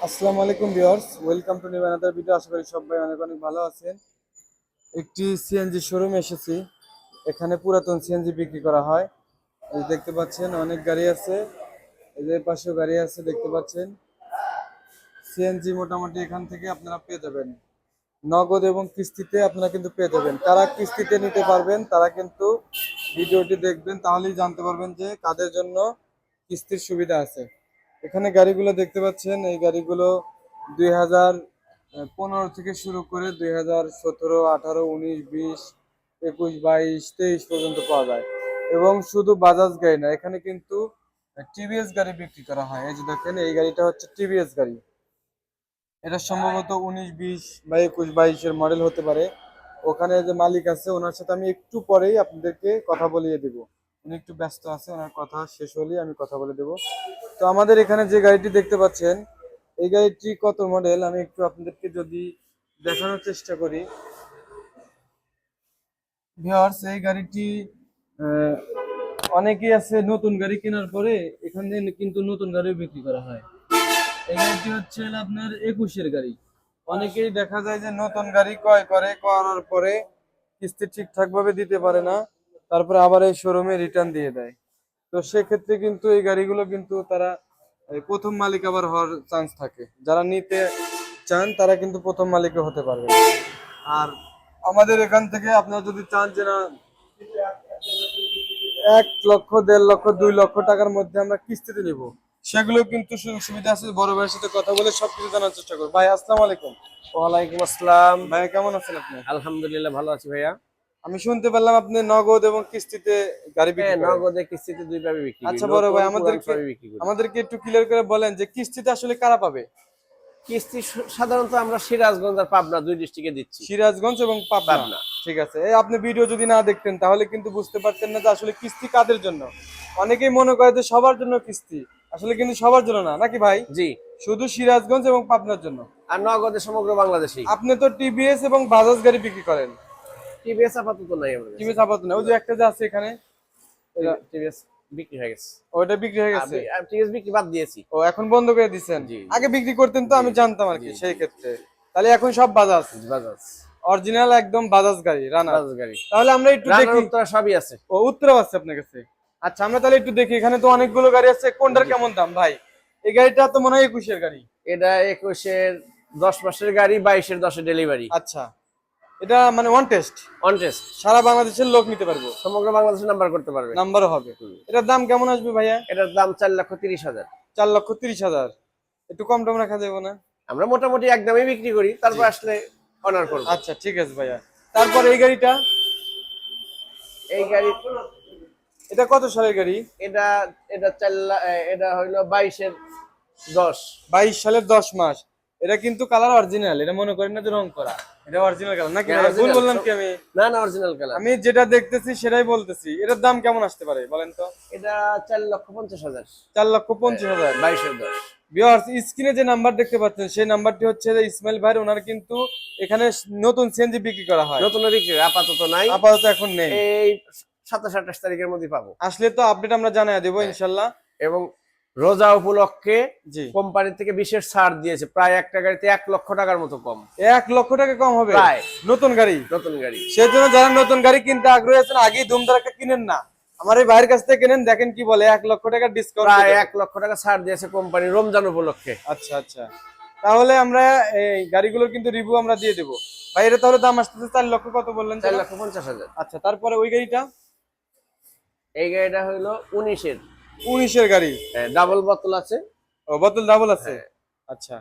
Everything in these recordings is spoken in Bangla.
আসসালামু আলাইকুম viewers, welcome to new another video. আশা করি সবাই অনেক অনেক ভালো আছেন। একটি সিএনজি শোরুমে এসেছি। এখানে পুরাতন সিএনজি বিক্রি করা হয়। এই দেখতে পাচ্ছেন অনেক গাড়ি আছে, এদের পাশেও গাড়ি আছে দেখতে পাচ্ছেন। সিএনজি মোটামুটি এখান থেকে আপনারা পেয়ে যাবেন নগদ এবং কিস্তিতে। আপনারা কিন্তু পেয়ে যাবেন। তারা কিস্তিতে নিতে পারবেন, তারা কিন্তু ভিডিওটি দেখবেন, তাহলেই জানতে পারবেন যে কাদের জন্য কিস্তির সুবিধা আছে। এখানে গাড়িগুলো দেখতে পাচ্ছেন, এই গাড়িগুলো 2015 থেকে শুরু করে 2017, 18, 19, 20, 21, 22, 23 পর্যন্ত পাওয়া যায়। এবং শুধু বাজাজ গাড়ি না, এখানে কিন্তু টিভিএস গাড়ি বিক্রি করা হয়। এই যে দেখেন, এই গাড়িটা হচ্ছে টিভিএস গাড়ি। এটা সম্ভবত 19, 20 বা 21, 22-এর মডেল হতে পারে। ওখানে যে মালিক আছে, ওনার সাথে আমি একটু পরেই আপনাদেরকে কথা বলিয়ে দেব। উনি একটু ব্যস্ত আছে, ওনার কথা শেষ হলেই আমি কথা বলে দেব। তো আমাদের এখানে যে গাড়িটি দেখতে পাচ্ছেন, এই গাড়িটি কত মডেল আমি একটু আপনাদেরকে যদি দেখানোর চেষ্টা করি। ভিউয়ার্স, এই গাড়িটি আহ, অনেকেই আছে নতুন গাড়ি কেনার পরে এখানে কিন্তু নতুন গাড়িও বিক্রি করা হয়। এই গাড়িটি হচ্ছে আপনার 21-এর গাড়ি। অনেকেই দেখা যায় যে নতুন গাড়ি ক্রয় করে, করার পরে কিস্তি ঠিকঠাক ভাবে দিতে পারে না, তারপরে আবার এই শোরুমে রিটার্ন দিয়ে দেয়। তো সেক্ষেত্রে কিন্তু এই গাড়িগুলো কিন্তু তারা এই প্রথম মালিক আবার হওয়ার চান্স থাকে। যারা নিতে চান তারা কিন্তু প্রথম মালিকও হতে পারবে। আর আমাদের এখান থেকে আপনারা যদি চান যে না 1 লক্ষ, 1.5 লক্ষ, 2 লক্ষ টাকার মধ্যে আমরা কিস্তিতে নিব, সেগুলো কিন্তু সুযোগ সুবিধা আছে। বড় ভাইয়ের সাথে কথা বলে সবকিছু জানার চেষ্টা করবো। ভাই আসসালামু আলাইকুম। ওয়ালাইকুম আসসালাম। ভাই কেমন আছেন আপনি? আলহামদুলিল্লাহ ভালো আছি ভাইয়া। আমি শুনতে পেলাম আপনি নগদ এবং কিস্তিতে গাড়ি হ্যাঁ, বিক্রি করেন। নগদে কিস্তিতে দুই ভাবে বিক্রি করি, আচ্ছা বড় ভাই, নতুন পুরান আমাদেরকে সবই বিক্রি করি। আমাদেরকে একটু ক্লিয়ার করে বলেন যে কিস্তিতে আসলে কারা পাবে? কিস্তি সাধারণত আমরা সিরাজগঞ্জ আর পাবনা দুই ডিস্ট্রিক্টে দিচ্ছি। সিরাজগঞ্জ এবং পাবনা। পাবনা। ঠিক আছে, এই আপনি ভিডিও যদি না দেখতেন তাহলে কিন্তু বুঝতে পারতেন না যে আসলে কিস্তি কাদের জন্য। অনেকেই মনে করে যে সবার জন্য কিস্তি, আসলে কিন্তু সবার জন্য না, নাকি ভাই? জি। শুধু সিরাজগঞ্জ এবং পাবনার জন্য। আর নগদে সমগ্র বাংলাদেশি। আপনি তো টিভিএস এবং বাজাজ গাড়ি বিক্রি করেন। টিভিএস আপাতত নাই আমাদের কাছে। টিভিএস আপাতত না, ওই যে একটা যে আছে এখানে, টিভিএস বিক্রি হয়ে গেছে। ওইটা বিক্রি হয়ে গেছে। আমি টিভিএস বিক্রি বাদ দিয়েছি। ও এখন বন্ধ করে দিচ্ছেন? জি। আগে বিক্রি করতেন তো, আমি জানতাম আর কি। সেই ক্ষেত্রে তাহলে এখন সব বাজাজ, বাজাজ অরিজিনাল একদম বাজাজ গাড়ি, রানার। বাজাজ গাড়ি। তাহলে আমরা একটু রানার দেখি। উত্তরা সবই আছে। ও উত্তরাও আছে আপনার কাছে? আচ্ছা, আমরা তাহলে একটু দেখি। এখানে তো অনেকগুলো গাড়ি আছে, কোনটার জি। কেমন দাম ভাই? এই গাড়িটা তো মনে হয় 21-এর গাড়ি। এটা 21-এর 10 মাসের গাড়ি, 22-এর 10-এর ডেলিভারি। আচ্ছা, এটা মানে ওয়ান টেস্ট, অন টেস্ট। সারা বাংলাদেশের লোক নিতে পারবো? সমগ্র বাংলাদেশে নাম্বার করতে পারবে। নাম্বারও হবে। এটার দাম কেমন আসবে ভাইয়া? এটার দাম 4,30,000। 4,30,000। একটু কম টম রাখা যাবে না? আমরা মোটামুটি একদমই বিক্রি করি, তারপর আসলে অনার করব। আচ্ছা ঠিক আছে ভাইয়া। তারপর এই গাড়িটা, এই গাড়ি এটা কত সালের গাড়ি? এটা এটা 4 লাখ, এটা হইলো 22-এর 10। 22 সালের 10 মাস। এটা কিন্তু কালার অরিজিনাল, এটা মনে করেন না যে রং করা। এটা অরিজিনাল কালার নাকি? হ্যাঁ, ভুল original। বললাম কি আমি? না না, অরিজিনাল কালার। আমি যেটা দেখতেছি সেটাই বলতেছি। এটার দাম কেমন আসতে পারে বলেন তো? এটা 4,50,000। 4,50,000। 22-এর 10। ভিউয়ার্স, স্ক্রিনে যে নাম্বার দেখতে পাচ্ছেন সেই নাম্বারটি হচ্ছে যে ইসমাইল ভাই, ওনার কিন্তু এখানে নতুন সিএনজি বিক্রি করা হয়। নতুন বিক্রি আপাতত নাই, আপাতত এখন নেই। এই 27-28 তারিখের মধ্যে পাবো। আসলে তো আপডেট আমরা জানাই দেবো ইনশাল্লাহ। এবং রোজা উপলক্ষে জি, কোম্পানি থেকে বিশেষ ছাড় দিয়েছে, প্রায় একটা গাড়িতে 1 লক্ষ টাকার মতো কম। 1 লক্ষ টাকা কম হবে প্রায়। নতুন গাড়ি। নতুন গাড়ি। সেই জন্য যারা নতুন গাড়ি কিনতে আগ্রহী আছেন, আগেই ধুমধারাক্কা কিনেন না, আমার এই ভাইয়ের কাছ থেকে কিনেন। দেখেন কি বলে, 1 লক্ষ টাকা ডিসকাউন্ট, প্রায় 1 লক্ষ টাকা ছাড় দিয়েছে কোম্পানি রমজান উপলক্ষে। আচ্ছা আচ্ছা, তাহলে আমরা এই গাড়িগুলোর কিন্তু রিভিউ আমরা দিয়ে দেবো। ভাই এটা তাহলে দাম আসতেছে 4 লক্ষ কত বললেন? 4,50,000। আচ্ছা, তারপরে ওই গাড়িটা? এই গাড়িটা হইলো 19-এর 19-এর গাড়ি। ডাবল বোতল আছে। ও, বোতল ডাবল আছে। আচ্ছা,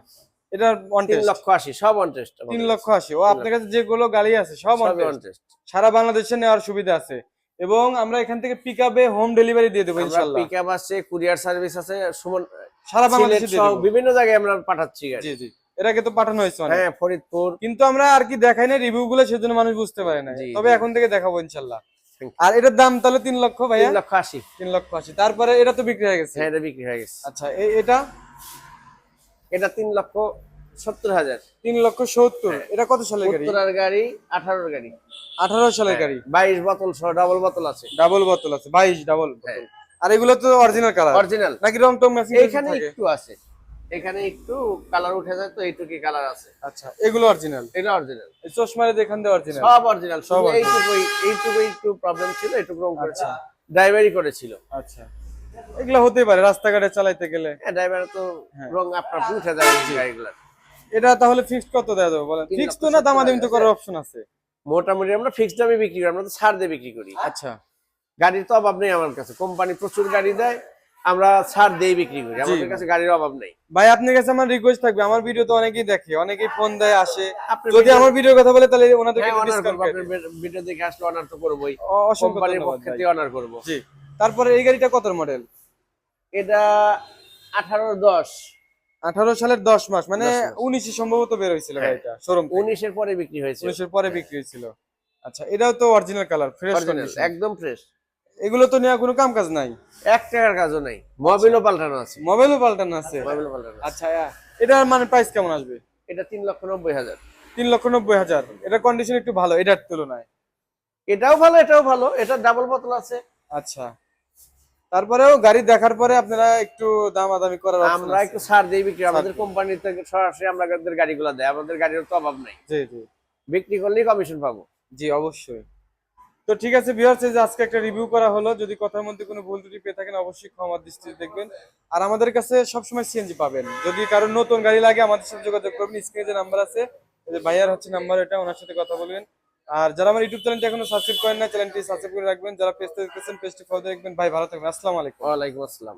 এটা ওয়ান টেস্ট। 3,80,000 সব অন টেস্ট। 3,80,000। ও, আপনার কাছে যেগুলো গাড়ি আছে সব সব ওয়ান অন টেস্ট, টেস্ট। সারা বাংলাদেশে নেওয়ার সুবিধা আছে। এবং আমরা এখান থেকে পিকআপে হোম ডেলিভারি দিয়ে দেবো আমরা ইনশাআল্লাহ। পিকআপ আছে, কুরিয়ার সার্ভিস আছে, সুমন সারা বাংলাদেশে সিলেট দিয়ে সহ দেবো। বিভিন্ন জায়গায় আমরা পাঠাচ্ছি গাড়ি। জি জি, এর আগে তো পাঠানো হয়েছে অনেক। হ্যাঁ, ফরিদপুর। কিন্তু আমরা আর কি দেখাই না রিভিউ গুলো, সেজন্য মানুষ বুঝতে পারে না। জি, তবে জি। এখন থেকে দেখাবো ইনশাআল্লাহ। Thank you। আর এটার দাম তাহলে 3 লক্ষ ভাইয়া? 3,80,000। 3,80,000। তারপরে এটা তো বিক্রি হয়ে গেছে। হ্যাঁ, এটা বিক্রি হয়ে গেছে। আচ্ছা, এটা? এটা 3,70,000। 3,70,000। এটা কত সালের গাড়ি? উত্তরার গাড়ি, 18-এর গাড়ি। 18 সালের গাড়ি। 22 বোতল সহ ডাবল বোতল আছে। ডাবল বোতল আছে, 22 ডাবল বোতল। আর এগুলো তো অরিজিনাল কালার অরিজিনাল। নাকি রং টং ম্যাচিং এইখানে থাকে? একটু আছে। এখানে একটু কালার উঠে যায়, তো এইটুকুই কালার আছে। আচ্ছা, এগুলো অরিজিনাল? এটা অরিজিনাল, এই চশমারে দেখান দিয়ে অরিজিনাল? সব অরিজিনাল, সব সব original। এইটুকুই একটু প্রবলেম ছিল, এইটুকু রং করেছে, আচ্ছা। ড্রাইভারই করেছিল। আচ্ছা, এগুলো হতেই পারে রাস্তাঘাটে চালাইতে গেলে। হ্যাঁ, ড্রাইভার তো হ্যাঁ। রং আপনার উঠে যায় এই গাড়িগুলোর। এটা তাহলে ফিক্সড কত দেওয়া যাবে বলেন? 3 ফিক্স লক্ষ তো না, 70 দামাদামি তো হাজার। করার অপশন আছে? মোটামুটি আমরা ফিক্সড দামে বিক্রি করি, আমরা তো ছাড় দিয়ে বিক্রি করি। আচ্ছা। গাড়ির তো অভাব নেই আমার কাছে, কোম্পানি প্রচুর গাড়ি দেয়, আমরা ছাড় দিয়ে বিক্রি করি, আমাদের কাছে গাড়ির অভাব নেই। ভাই আপনার কাছে আমার রিকোয়েস্ট থাকবে, আমার ভিডিও তো অনেকেই দেখে, অনেকেই ফোন দেয়, আসে, আপনার যদি video- আমার ভিডিওর কথা বলে তাহলে ওনাদেরকে হ্যাঁ, একটু অনার ডিসকাউন্ট করবো, করে আপনার ভিডিও দেখে আসলে অনার তো করবোই, অসংখ্য কোম্পানির ধন্যবাদ পক্ষে ভাই। থেকে অনার করবো। জি। তারপরে এই গাড়িটা কত মডেল? এটা 18-10, 18 সালের 10 মাস, মানে 10 মাস। 19 সম্ভবত বের হয়েছিল হ্যাঁ। গাড়িটা শোরুম থেকে। 19-এর পরে বিক্রি হয়েছে, 19 এর পরে বিক্রি হয়েছিল। আচ্ছা, এটাও তো original colour, fresh original, condition. একদম ফ্রেশ, এগুলো তো নেওয়া কোনো কাম কাজ নাই? 1 টাকার কাজও নেই, মোবিলও পাল্টানো আছে, মোবাইলও পাল্টানো আছে? মোবিলও পাল্টানো আছে। আচ্ছা, এটার মানে প্রাইস কেমন আসবে? এটা 3,90,000। 3,90,000? এটা কন্ডিশন একটু ভালো এটার তুলনায়? এটাও ভালো, এটাও ভালো, এটা ডাবল বোতল আছে। আচ্ছা, তারপরেও গাড়ি দেখার পরে আপনারা একটু দামাদামি করার option আমরা আছে? একটু ছাড় দিয়ে বিক্রি, আমাদের দিই। কোম্পানি থেকে সরাসরি আমাদের গাড়িগুলো দেয়, আমাদের গাড়ির তো অভাব নাই, জি জি বিক্রি করলেই কমিশন পাবো। জি, অবশ্যই। তো ঠিক আছে ভিউয়ার্স, এই যে আজকে একটা রিভিউ করা হলো, যদি কথার মধ্যে কোনো ভুল ত্রুটি পেয়ে থাকেন অবশ্যই ক্ষমার দৃষ্টিতে দেখবেন। আর আমাদের কাছে সবসময় সিএনজি পাবেন, যদি কারোর নতুন গাড়ি লাগে আমাদের সাথে যোগাযোগ করবেন, স্ক্রিনে যে নাম্বার আছে, এই যে ভাইয়ার হচ্ছে নাম্বার, এটা ওনার সাথে কথা বলবেন। আর যারা আমার ইউটিউব চ্যানেলটি এখনো সাবস্ক্রাইব করেন না, চ্যানেলটি সাবস্ক্রাইব করে রাখবেন, যারা পেজটা দেখতেছেন পেজটি ফলো দিয়ে রাখবেন। ভাই ভালো থাকবেন, আসসালামু আলাইকুম। ওয়ালাইকুম আসসালাম।